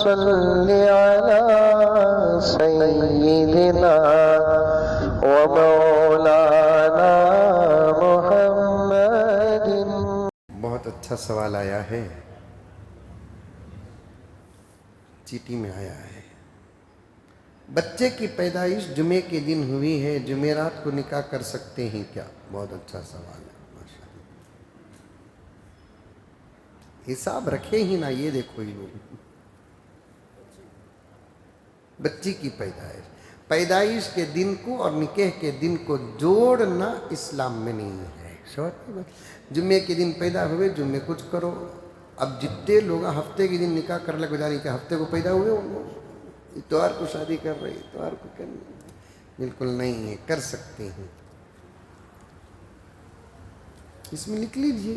صل علی سیدنا و مولانا محمد۔ بہت اچھا سوال آیا ہے، چیٹی میں آیا ہے۔ بچے کی پیدائش جمعے کے دن ہوئی ہے، جمعرات کو نکاح کر سکتے ہیں کیا؟ بہت اچھا سوال ہے، ماشاءاللہ۔ حساب رکھے ہی نہ، یہ دیکھو ہی لوگ، بچی کی پیدائش کے دن کو اور نکاح کے دن کو جوڑنا اسلام میں نہیں ہے۔ جمعے کے دن پیدا ہوئے، جمعے کچھ کرو۔ اب جتنے لوگ ہفتے کے دن نکاح کر لے گزاری کہ ہفتے کو پیدا ہوئے ان لوگ اتوار کو شادی کر رہے، اتوار کو کرنا بالکل نہیں ہے، کر سکتے ہیں۔ اس میں لکھ لیجئے۔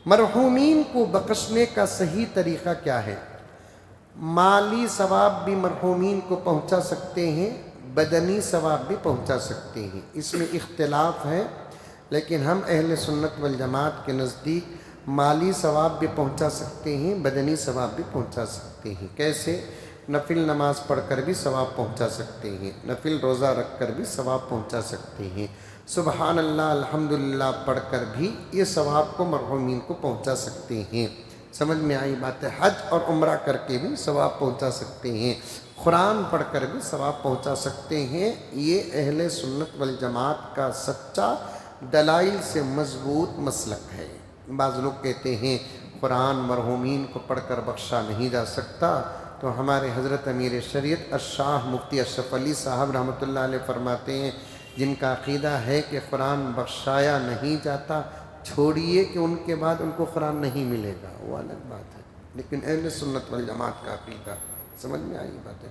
مرحومین کو بخشنے کا صحیح طریقہ کیا ہے؟ مالی ثواب بھی مرحومین کو پہنچا سکتے ہیں، بدنی ثواب بھی پہنچا سکتے ہیں، اس میں اختلاف ہے، لیکن ہم اہل سنت والجماعت کے نزدیک مالی ثواب بھی پہنچا سکتے ہیں، بدنی ثواب بھی پہنچا سکتے ہیں۔ کیسے؟ نفل نماز پڑھ کر بھی ثواب پہنچا سکتے ہیں، نفل روزہ رکھ کر بھی ثواب پہنچا سکتے ہیں، سبحان اللہ الحمدللہ پڑھ کر بھی یہ ثواب کو مرحومین کو پہنچا سکتے ہیں۔ سمجھ میں آئی بات ہے؟ حج اور عمرہ کر کے بھی ثواب پہنچا سکتے ہیں، قرآن پڑھ کر بھی ثواب پہنچا سکتے ہیں۔ یہ اہل سنت والجماعت کا سچا دلائل سے مضبوط مسلک ہے۔ بعض لوگ کہتے ہیں قرآن مرحومین کو پڑھ کر بخشا نہیں جا سکتا، تو ہمارے حضرت امیر شریعت الشاہ مفتی اشرف علی صاحب رحمۃ اللہ علیہ فرماتے ہیں، جن کا عقیدہ ہے کہ قرآن بخشایا نہیں جاتا، چھوڑیے کہ ان کے بعد ان کو قرآن نہیں ملے گا، وہ الگ بات ہے، لیکن اہل سنت والجماعت کا عقیدہ سمجھ میں آئی بات ہے۔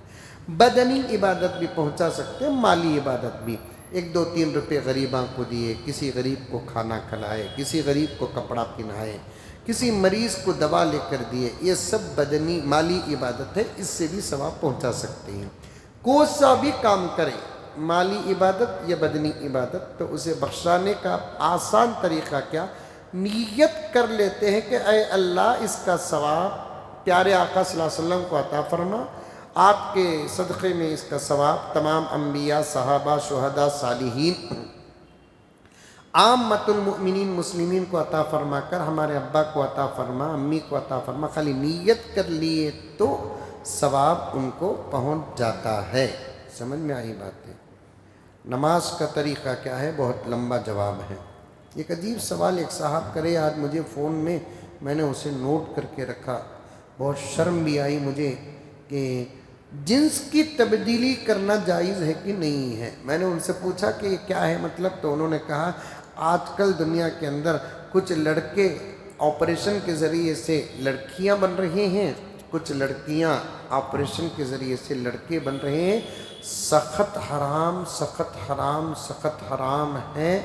بدنی عبادت بھی پہنچا سکتے ہیں، مالی عبادت بھی، 1-2-3 روپے غریباں کو دیے، کسی غریب کو کھانا کھلائے، کسی غریب کو کپڑا پہنائے، کسی مریض کو دوا لے کر دیے، یہ سب بدنی مالی عبادت ہے، اس سے بھی ثواب پہنچا سکتے ہیں۔ کوئی سا بھی کام کرے، مالی عبادت یا بدنی عبادت، تو اسے بخشانے کا آسان طریقہ کیا؟ نیت کر لیتے ہیں کہ اے اللہ اس کا ثواب پیارے آقا صلی اللہ علیہ وسلم کو عطا فرما، آپ کے صدقے میں اس کا ثواب تمام انبیاء، صحابہ، شہداء، صالحین، عامۃ المؤمنین مسلمین کو عطا فرما کر ہمارے ابا کو عطا فرما، امی کو عطا فرما، خالی نیت کر لیے تو ثواب ان کو پہنچ جاتا ہے۔ سمجھ میں آئی بات ہے؟ نماز کا طریقہ کیا ہے؟ بہت لمبا جواب ہے۔ ایک عجیب سوال ایک صاحب کرے آج مجھے فون میں نے اسے نوٹ کر کے رکھا، بہت شرم بھی آئی مجھے کہ جنس کی تبدیلی کرنا جائز ہے کہ نہیں ہے۔ میں نے ان سے پوچھا کہ یہ کیا ہے مطلب، تو انہوں نے کہا آج کل دنیا کے اندر کچھ لڑکے آپریشن کے ذریعے سے لڑکیاں بن رہے ہیں، کچھ لڑکیاں آپریشن کے ذریعے سے لڑکے بن رہے ہیں، سخت حرام سخت حرام سخت حرام ہے،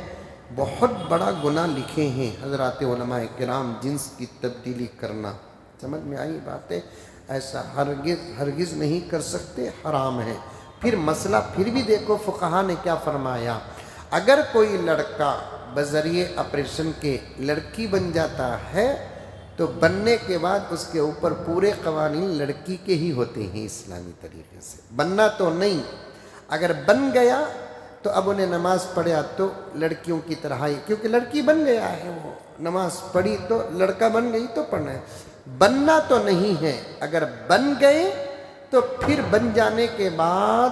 بہت بڑا گناہ لکھے ہیں حضرات علماء کرام جنس کی تبدیلی کرنا۔ سمجھ میں آئی بات ہے؟ ایسا ہرگز نہیں کر سکتے، حرام ہے۔ پھر مسئلہ پھر بھی دیکھو فقہا نے کیا فرمایا، اگر کوئی لڑکا بذریعے آپریشن کے لڑکی بن جاتا ہے تو بننے کے بعد اس کے اوپر پورے قوانین لڑکی کے ہی ہوتے ہیں اسلامی طریقے سے، بننا تو نہیں، اگر بن گیا تو اب انہیں نماز پڑھا تو لڑکیوں کی طرح ہی، کیونکہ لڑکی بن گیا ہے، وہ نماز پڑھی تو لڑکا بن گئی تو پڑھنا ہے، بننا تو نہیں ہے۔ اگر بن گئے تو پھر بن جانے کے بعد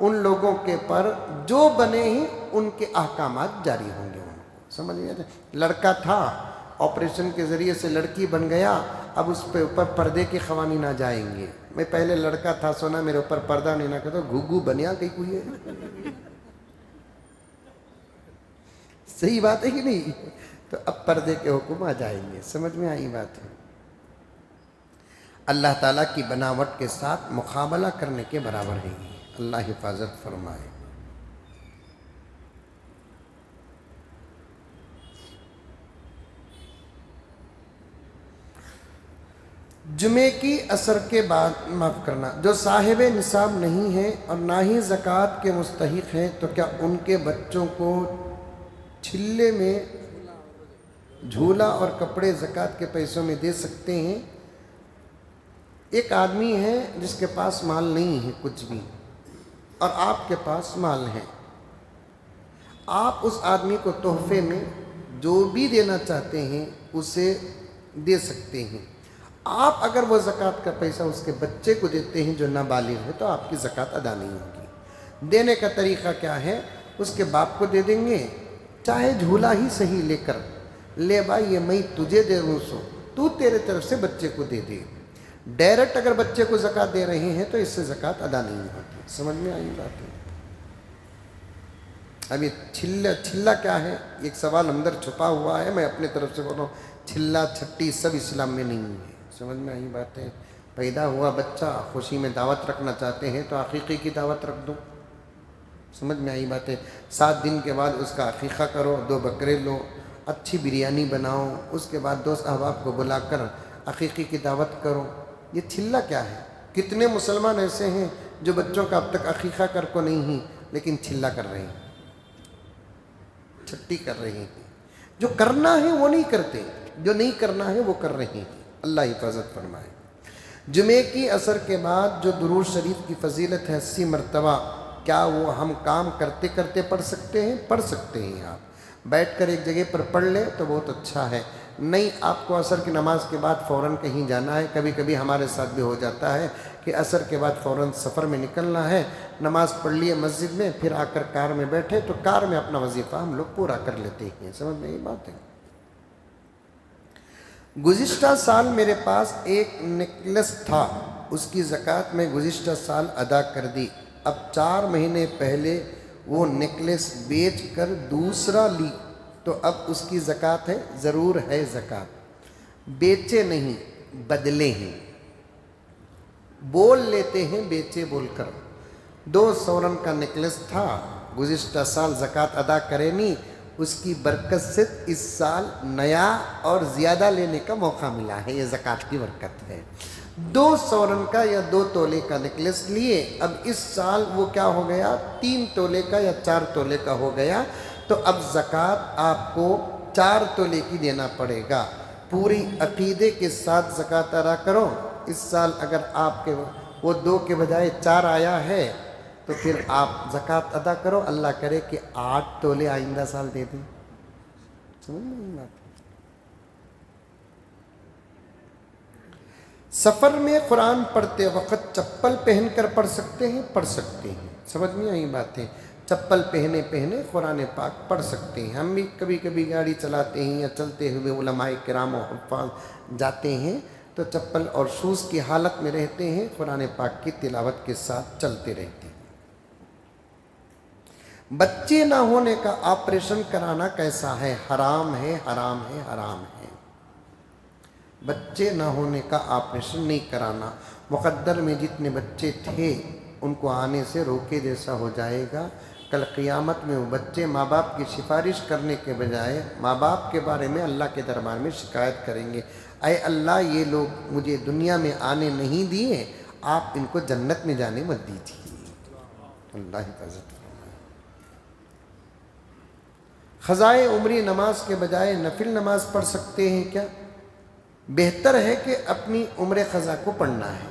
ان لوگوں کے پر جو بنے ہیں ان کے احکامات جاری ہوں گے۔ ان کو سمجھ گئے؟ لڑکا تھا، آپریشن کے ذریعے سے لڑکی بن گیا، اب اس پہ اوپر پردے کے قوانین آ جائیں گے۔ میں پہلے لڑکا تھا، سونا میرے اوپر پردہ نہیں نہ کرتا، گھگو بنیا کہیں کوئی ہے، صحیح بات ہے کہ نہیں؟ تو اب پردے کے حکم آ جائیں گے۔ سمجھ میں آئی بات ہے؟ اللہ تعالیٰ کی بناوٹ کے ساتھ مقابلہ کرنے کے برابر ہے، اللہ حفاظت فرمائے۔ جمعے کی عصر کے بعد معاف کرنا، جو صاحب نصاب نہیں ہے اور نہ ہی زکوٰۃ کے مستحق ہیں، تو کیا ان کے بچوں کو چھلے میں جھولا اور کپڑے زکوٰۃ کے پیسوں میں دے سکتے ہیں۔ ایک آدمی ہے جس کے پاس مال نہیں ہے کچھ بھی، اور آپ کے پاس مال ہے، آپ اس آدمی کو تحفے میں جو بھی دینا چاہتے ہیں اسے دے سکتے ہیں۔ آپ اگر وہ زکوٰۃ کا پیسہ اس کے بچے کو دیتے ہیں جو نابالغ ہے تو آپ کی زکوٰۃ ادا نہیں ہوگی۔ دینے کا طریقہ کیا ہے؟ اس کے باپ کو دے دیں گے، چاہے جھولا ہی صحیح لے کر، لے بھائی یہ میں تجھے دے رہوں سو تو تیرے طرف سے بچے کو دے دے۔ ڈائریکٹ اگر بچے کو زکوٰۃ دے رہے ہیں تو اس سے زکوٰۃ ادا نہیں ہوتی۔ سمجھ میں آئی بات ہے؟ اب یہ چھلا کیا ہے؟ ایک سوال اندر چھپا ہوا ہے، میں اپنے طرف سے بول رہا ہوں، چھلا چھٹی سب اسلام میں نہیں ہے۔ سمجھ میں آئی بات ہے؟ پیدا ہوا بچہ، خوشی میں دعوت رکھنا چاہتے ہیں تو عقیقے کی دعوت رکھ دو۔ سمجھ میں آئی بات ہے؟ 7 دن کے بعد اس کا عقیقہ کرو، 2 بکرے لو، اچھی بریانی بناؤ، اس کے بعد دوست احباب کو بلا کر عقیقے کی دعوت کرو۔ یہ چھلا کیا ہے؟ کتنے مسلمان ایسے ہیں جو بچوں کا اب تک عقیقہ کر کو نہیں ہیں لیکن چھلا کر رہے ہیں، چھٹی کر رہے ہیں۔ جو کرنا ہے وہ نہیں کرتے، جو نہیں کرنا ہے وہ کر رہے ہیں۔ اللہ حفاظت فرمائے۔ جمعے کی عصر کے بعد جو درود شریف کی فضیلت ہے 80 مرتبہ، کیا وہ ہم کام کرتے کرتے پڑھ سکتے ہیں؟ پڑھ سکتے ہیں۔ آپ بیٹھ کر ایک جگہ پر پڑھ لیں تو بہت اچھا ہے۔ نہیں آپ کو عصر کی نماز کے بعد فوراً کہیں جانا ہے، کبھی کبھی ہمارے ساتھ بھی ہو جاتا ہے کہ عصر کے بعد فوراً سفر میں نکلنا ہے، نماز پڑھ لیے مسجد میں، پھر آ کر کار میں بیٹھے تو کار میں اپنا وظیفہ ہم لوگ پورا کر لیتے ہیں۔ سمجھ میں یہ بات ہے؟ گزشتہ سال میرے پاس ایک نیکلس تھا، اس کی زکوٰۃ میں گزشتہ سال ادا کر دی، اب 4 مہینے پہلے وہ نیکلس بیچ کر دوسرا لی تو اب اس کی زکوٰۃ ہے؟ ضرور ہے زکوٰۃ۔ بیچے نہیں، بدلے ہیں، بول لیتے ہیں بیچے بول کر۔ 2 سورن کا نیکلس تھا، گزشتہ سال زکوٰۃ ادا کرے نہیں، اس کی برکت سے اس سال نیا اور زیادہ لینے کا موقع ملا ہے، یہ زکوٰۃ کی برکت ہے۔ 2 سورن کا یا 2 تولے کا نیکلس لیے، اب اس سال وہ کیا ہو گیا؟ 3 تولے کا یا 4 تولے کا ہو گیا، تو اب زکوٰۃ آپ کو 4 تولے کی دینا پڑے گا۔ پوری عقیدے کے ساتھ زکوٰۃ ادا کرو۔ اس سال اگر آپ کے وہ 2 کے بجائے 4 آیا ہے تو پھر آپ زکوٰۃ ادا کرو، اللہ کرے کہ 8 تولے آئندہ سال دے دیں۔ سمجھ میں بات؟ سفر میں قرآن پڑھتے وقت چپل پہن کر پڑھ سکتے ہیں؟ پڑھ سکتے ہیں۔ سمجھ میں آئی بات ہے؟ چپل پہنے قرآن پاک پڑھ سکتے ہیں۔ ہم بھی کبھی کبھی گاڑی چلاتے ہیں یا چلتے ہوئے علماء کرام و حفاظ جاتے ہیں تو چپل اور شوز کی حالت میں رہتے ہیں، قرآن پاک کی تلاوت کے ساتھ چلتے رہتے ہیں۔ بچے نہ ہونے کا آپریشن کرانا کیسا ہے؟ حرام ہے، حرام ہے، حرام ہے۔ بچے نہ ہونے کا آپریشن نہیں کرانا۔ مقدر میں جتنے بچے تھے ان کو آنے سے روکے جیسا ہو جائے گا۔ کل قیامت میں وہ بچے ماں باپ کی سفارش کرنے کے بجائے ماں باپ کے بارے میں اللہ کے دربار میں شکایت کریں گے، اے اللہ یہ لوگ مجھے دنیا میں آنے نہیں دیے، آپ ان کو جنت میں جانے مت دیجیے۔ اللہ حفاظت فرمائے۔ قضائے عمری نماز کے بجائے نفل نماز پڑھ سکتے ہیں کیا؟ بہتر ہے کہ اپنی عمر قضا کو پڑھنا ہے۔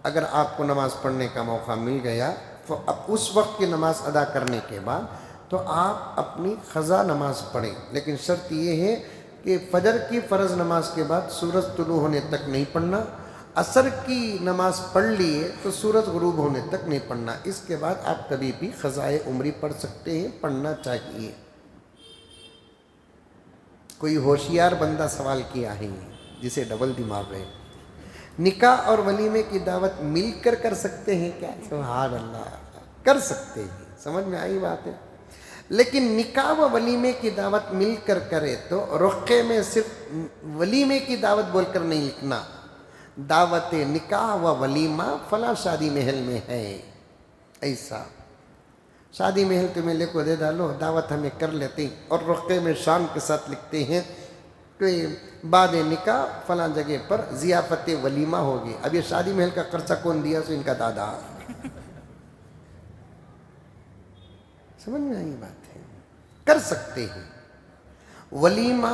اگر آپ کو نماز پڑھنے کا موقع مل گیا تو اب اس وقت کی نماز ادا کرنے کے بعد تو آپ اپنی قضا نماز پڑھیں، لیکن شرط یہ ہے کہ فجر کی فرض نماز کے بعد سورج طلوع ہونے تک نہیں پڑھنا، عصر کی نماز پڑھ لیے تو سورج غروب ہونے تک نہیں پڑھنا، اس کے بعد آپ کبھی بھی قضائے عمری پڑھ سکتے ہیں، پڑھنا چاہیے۔ کوئی ہوشیار بندہ سوال کیا ہے جسے ڈبل دماغ ہے، نکاح اور ولیمے کی دعوت مل کر کر سکتے ہیں کیا؟ سبحان اللہ، کر سکتے ہیں۔ سمجھ میں آئی بات ہے؟ لیکن نکاح و ولیمے کی دعوت مل کر کرے تو رقعے میں صرف ولیمے کی دعوت بول کر نہیں لکھنا، دعوت نکاح و ولیمہ فلاں شادی محل میں ہے، ایسا شادی محل تمہیں لے کو دے ڈالو، دعوت ہمیں کر لیتے، اور رقعے میں شان کے ساتھ لکھتے ہیں کہ بعد نکاح فلاں جگہ پر ضیافت ولیمہ ہوگی۔ اب یہ شادی محل کا خرچہ کون دیا؟ سو ان کا دادا۔ سمجھ میں آئی بات ہے؟ کر سکتے ہیں۔ ولیمہ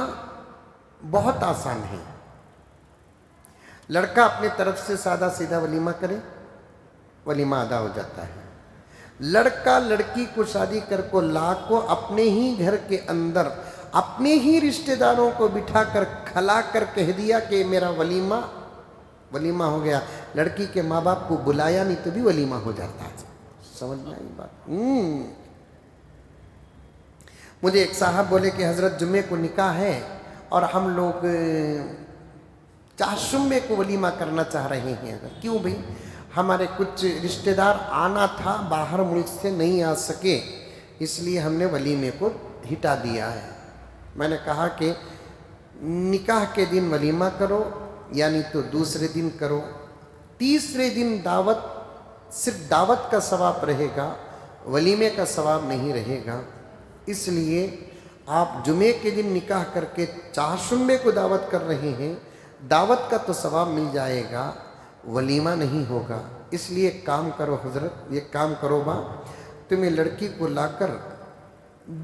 بہت آسان ہے. لڑکا اپنے طرف سے سادہ سیدھا ولیمہ کرے, ولیمہ ادا ہو جاتا ہے. لڑکا لڑکی کو شادی کر کو لا کو اپنے ہی گھر کے اندر اپنے ہی رشتہ داروں کو بٹھا کر کھلا کر کہہ دیا کہ میرا ولیمہ ہو گیا. لڑکی کے ماں باپ کو بلایا نہیں تو بھی ولیمہ ہو جاتا ہے. سمجھ میں آئی بات؟ مجھے ایک صاحب بولے کہ حضرت جمعے کو نکاح ہے اور ہم لوگ چاشمے کو ولیمہ کرنا چاہ رہے ہیں. کیوں بھئی؟ ہمارے کچھ رشتہ دار آنا تھا, باہر ملک سے نہیں آ سکے, اس لیے ہم نے ولیمے کو ہٹا دیا ہے. میں نے کہا کہ نکاح کے دن ولیمہ کرو, یعنی تو دوسرے دن کرو. تیسرے دن دعوت, صرف دعوت کا ثواب رہے گا, ولیمے کا ثواب نہیں رہے گا. اس لیے آپ جمعے کے دن نکاح کر کے چاشمے کو دعوت کر رہے ہیں, دعوت کا تو ثواب مل جائے گا, ولیمہ نہیں ہوگا. اس لیے ایک کام کرو حضرت, یہ کام کرو با, تمہیں لڑکی کو لا کر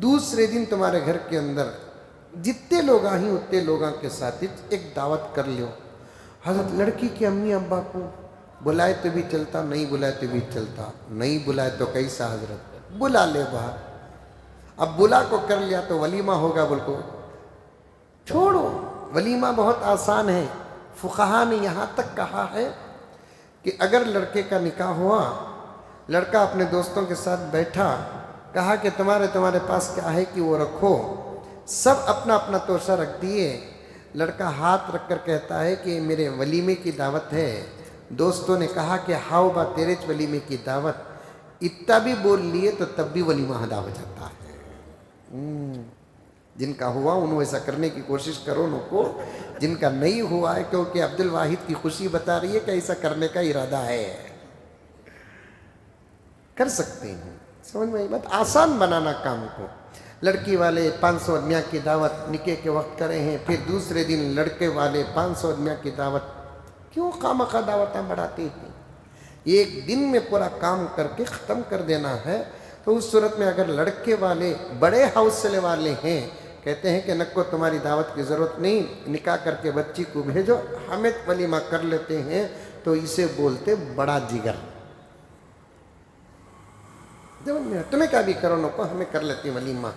دوسرے دن تمہارے گھر کے اندر جتنے لوگ آئیں اتنے لوگوں کے ساتھ ایک دعوت کر لیو. حضرت لڑکی کے امی ابا کو بلائے تو بھی چلتا, نہیں بلائے تو بھی چلتا. نہیں بلائے تو کیسا حضرت, بلا لے باہر. اب بلا کو کر لیا تو ولیمہ ہوگا, بول کو چھوڑو. ولیمہ بہت آسان ہے. فقہا نے یہاں تک کہا ہے کہ اگر لڑکے کا نکاح ہوا, لڑکا اپنے دوستوں کے ساتھ بیٹھا, کہا کہ تمہارے پاس کیا ہے کہ وہ رکھو, سب اپنا اپنا توشہ رکھ دیے. لڑکا ہاتھ رکھ کر کہتا ہے کہ میرے ولیمے کی دعوت ہے. دوستوں نے کہا کہ ہاؤ با تیرے ولیمے کی دعوت, اتنا بھی بول لیے تو تب بھی ولیمہ ادا ہو جاتا ہے. جن کا ہوا انہوں ایسا کرنے کی کوشش کرو ان کو, جن کا نہیں ہوا ہے کیونکہ عبد الواحد کی خوشی بتا رہی ہے کہ ایسا کرنے کا ارادہ ہے, کر سکتے ہیں. سمجھ میں بات, آسان بنانا کام کو. لڑکی والے 500 آدمیاں کی دعوت نکاح کے وقت کرے ہیں, پھر دوسرے دن لڑکے والے 500 آدمیاں کی دعوت. کیوں خواہ دعوتیں بڑھاتے ہیں؟ ایک دن میں پورا کام کر کے ختم کر دینا ہے. تو اس صورت میں اگر لڑکے والے بڑے حوصلے والے ہیں, کہتے ہیں کہ نکو تمہاری دعوت کی ضرورت نہیں, نکاح کر کے بچی کو بھیجو, ہمیں ولیمہ کر لیتے ہیں, تو اسے بولتے بڑا جگر. تمہیں کیا بھی کرو نکو, ہمیں کر لیتے ہیں ولیمہ,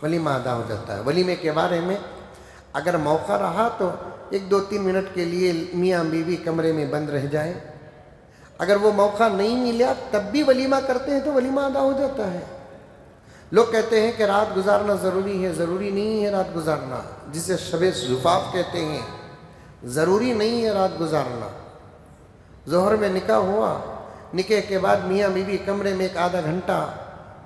ولیمہ ادا ہو جاتا ہے. ولیمے کے بارے میں اگر موقع رہا تو 1-2-3 منٹ کے لیے میاں بیوی کمرے میں بند رہ جائے. اگر وہ موقع نہیں ملا تب بھی ولیمہ کرتے ہیں تو ولیمہ ادا ہو جاتا ہے. لوگ کہتے ہیں کہ رات گزارنا ضروری ہے, ضروری نہیں ہے رات گزارنا, جسے شب زفاف کہتے ہیں. ضروری نہیں ہے رات گزارنا. ظہر میں نکاح ہوا, نکاح کے بعد میاں بیوی کمرے میں 1 آدھا گھنٹہ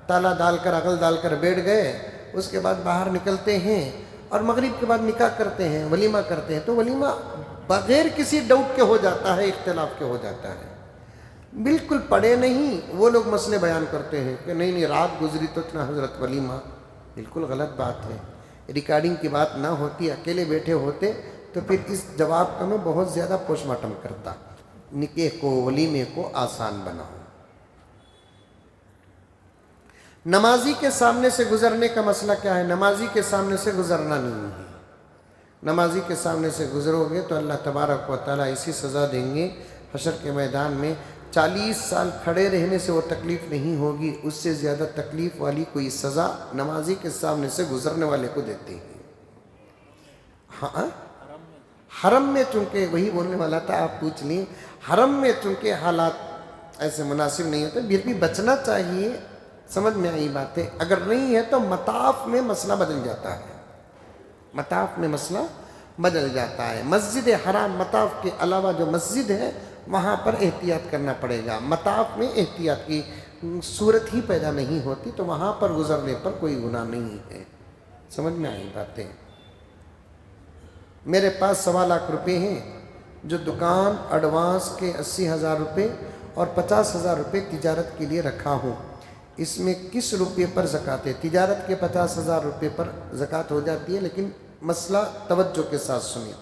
تالا ڈال کر عقل ڈال کر بیٹھ گئے, اس کے بعد باہر نکلتے ہیں اور مغرب کے بعد نکاح کرتے ہیں, ولیمہ کرتے ہیں. تو ولیمہ بغیر کسی ڈاؤٹ کے ہو جاتا ہے, اختلاف کے ہو جاتا ہے. بالکل پڑے نہیں, وہ لوگ مسئلے بیان کرتے ہیں کہ نہیں رات گزری تو اتنا حضرت ولیمہ. بالکل غلط بات ہے. ریکارڈنگ کی بات نہ ہوتی, اکیلے بیٹھے ہوتے تو پھر اس جواب کا میں بہت زیادہ پوسٹ مارٹم کرتا. نکاح کو, ولیمے کو آسان بناؤ. نمازی کے سامنے سے گزرنے کا مسئلہ کیا ہے؟ نمازی کے سامنے سے گزرنا نہیں ہے. نمازی کے سامنے سے گزرو گے تو اللہ تبارک و تعالیٰ ایسی سزا دیں گے حشر کے میدان میں. 40 سال کھڑے رہنے سے وہ تکلیف نہیں ہوگی, اس سے زیادہ تکلیف والی کوئی سزا نمازی کے سامنے سے گزرنے والے کو دیتے ہیں. ہاں حرم میں چونکہ وہی بولنے والا تھا, آپ پوچھ لیں. حرم میں چونکہ حالات ایسے مناسب نہیں ہوتے, پھر بھی بچنا چاہیے. سمجھ میں آئی باتیں؟ اگر نہیں ہے تو مطاف میں مسئلہ بدل جاتا ہے. مطاف میں مسئلہ بدل جاتا ہے. مسجد حرام مطاف کے علاوہ جو مسجد ہے وہاں پر احتیاط کرنا پڑے گا. مطاف میں احتیاط کی صورت ہی پیدا نہیں ہوتی, تو وہاں پر گزرنے پر کوئی گناہ نہیں ہے. سمجھ میں آئی باتیں؟ میرے پاس 1.25 لاکھ روپے ہیں جو دکان ایڈوانس کے 80,000 روپے اور 50,000 روپے تجارت کے لیے رکھا ہوں. اس میں کس روپے پر زکوٰۃ ہے؟ تجارت کے 50,000 روپے پر زکوٰۃ ہو جاتی ہے, لیکن مسئلہ توجہ کے ساتھ سنیں.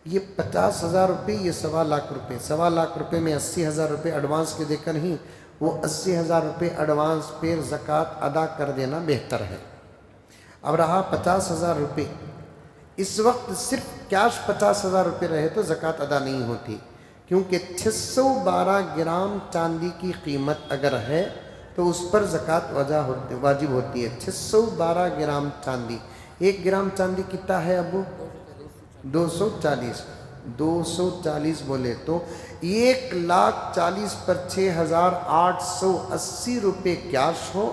یہ 50,000 روپے, یہ 1.25 لاکھ روپے. 1.25 لاکھ روپے میں 80,000 روپے ایڈوانس کے دے کر ہی وہ 80,000 روپے ایڈوانس پہ زکوٰۃ ادا کر دینا بہتر ہے. اب رہا 50,000 روپے, اس وقت صرف کیش 50,000 روپے رہے تو زکوٰۃ ادا نہیں ہوتی، کیونکہ 612 گرام چاندی کی قیمت اگر ہے تو اس پر زکوٰۃ واجب ہوتی ہے۔ 612 گرام چاندی، 1 گرام چاندی کتنا ہے ابو؟ 240 240 بولے تو 1,40,000 پر 6,880 روپے کیش ہو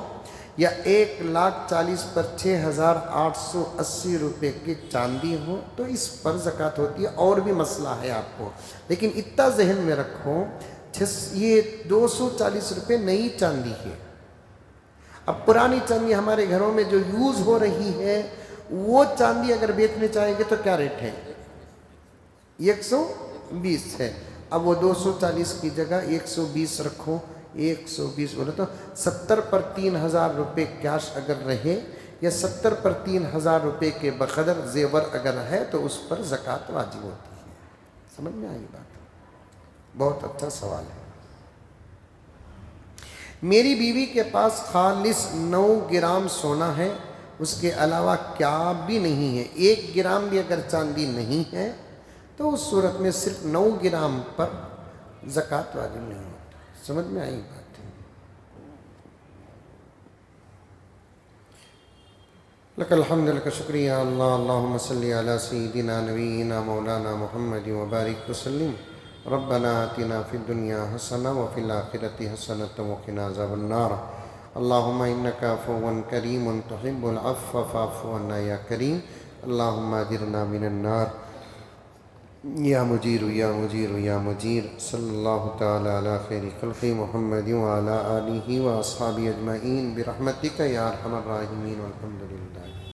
یا 1,40,000 پر 6,880 روپے کی چاندی ہو تو اس پر زکوٰۃ ہوتی ہے۔ اور بھی مسئلہ ہے آپ کو، لیکن اتنا ذہن میں رکھو یہ 240 روپے نئی چاندی ہے۔ اب پرانی چاندی ہمارے گھروں میں جو یوز ہو رہی ہے وہ چاندی اگر بیچنے چاہیں گے تو کیا ریٹ ہے؟ 120 ہے۔ اب وہ 240 کی جگہ 120 رکھو، 120 بولے تو 70 پر 3,000 روپے کیش اگر رہے یا 70 پر 3,000 روپے کے بقدر زیور اگر ہے تو اس پر زکوٰۃ واجب ہوتی ہے۔ سمجھ میں آئی بات؟ بہت اچھا سوال ہے۔ میری بیوی کے پاس خالص 9 گرام سونا ہے، اس کے علاوہ کیا بھی نہیں ہے، 1 گرام بھی اگر چاندی نہیں ہے تو اس صورت میں صرف 9 گرام پر زکوٰۃ واجب نہیں ہوتی۔ سمجھ میں آئی بات؟ لک الحمد لک شکریہ اللہ، اللہم صلی علی سیدنا نبینا مولانا محمد وبارک وسلم۔ ربنا آتنا فی الدنیا حسنہ وفی الآخرۃ حسنۃ وقنا عذاب النار۔ اللہم انک عفو کریم تحب العفو فاعف عنا یا کریم۔ اللہم اجرنا من النار یا مجیر یا مجیر یا مجیر۔ صلی اللہ تعالی علی خیر خلق محمد وعلی آلہ واصحابہ اجمعین برحمتک یا ارحم الراحمین والحمد للہ۔